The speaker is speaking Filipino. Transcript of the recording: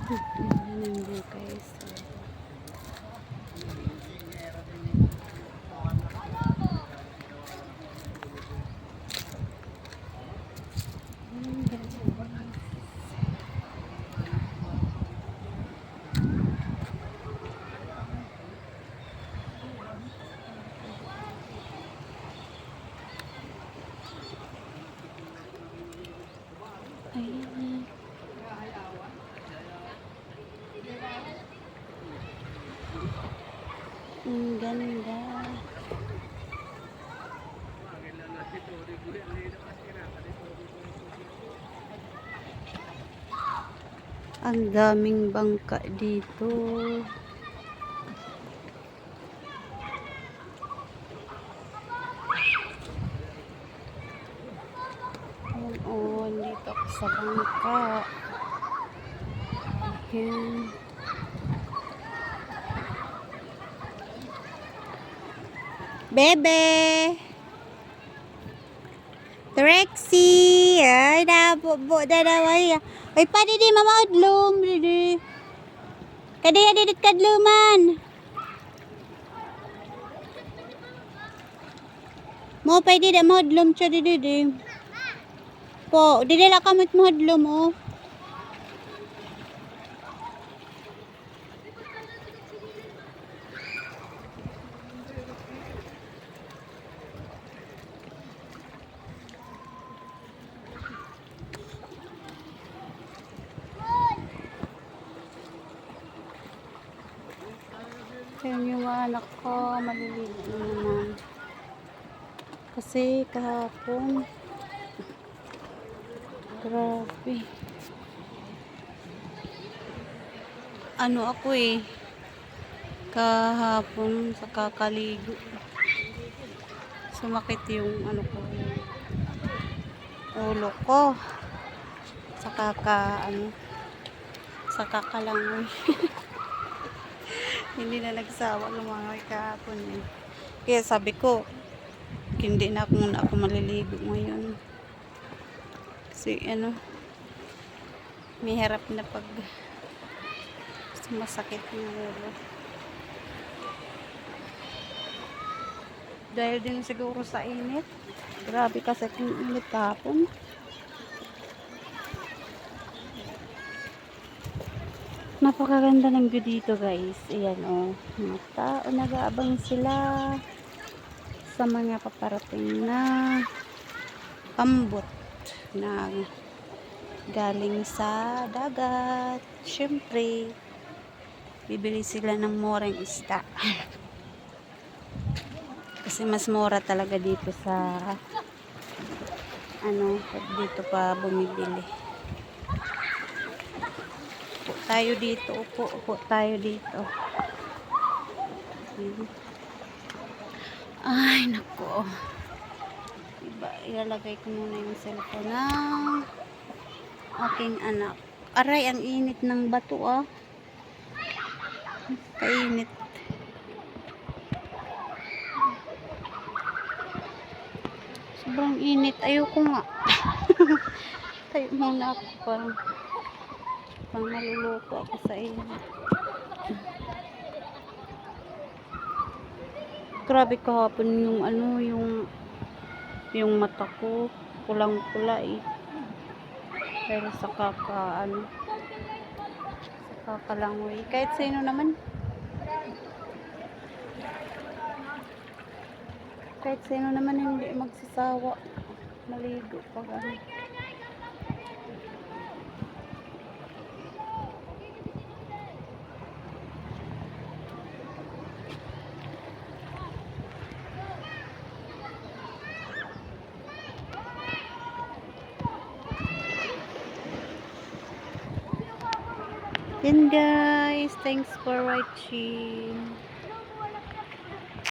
Ayan guys. Ayan. Ang ganda. Ang daming bangka dito. Ayan, oh, dito ako sa bangka. Ayan. Bebe! Trexie! Ay, nabubo na naman. Ay, pa di mamaudlom. Kadi didit kadluman. Mo pa di maudlom siya di. Po, di la kamot maudlom oh. Ayan yung anak ko, maliliit na naman. Kasi kahapon, grabe. Ano ako eh, kahapon sa kakaligo. Sumakit yung ano ko, ulo ko. Sa kakalangoy. Hindi na nagsawa lumangoy kahapon eh. Kaya sabi ko, hindi na muna ako maliligo ngayon. Kasi ano, may harap na pag sumasakit yung ulo. Dahil din siguro sa init. Grabe kasi kung init kahapon. Napakaganda ng view dito guys. Ayan o. Mga tao nag-aabang sila sa mga paparating na ambot na galing sa dagat. Syempre, bibili sila ng murang isda. Kasi mas mura talaga dito sa ano, dito pa bumibili. Tayo dito, upo tayo dito. Ay, nako. Diba, ilalagay ko muna yung cellphone ng aking anak. Aray, ang init ng bato ah. Kainit. Sobrang init. Ayoko nga. Tayo muna ako pang maluluto ako sa inyo. Grabe kahapon yung ano, yung mata ko pulang-pula eh. Dahil sa kakalangoy. Kahit sino naman. Kahit sino naman hindi magsasawa maligo pag ano. Then guys, thanks for watching.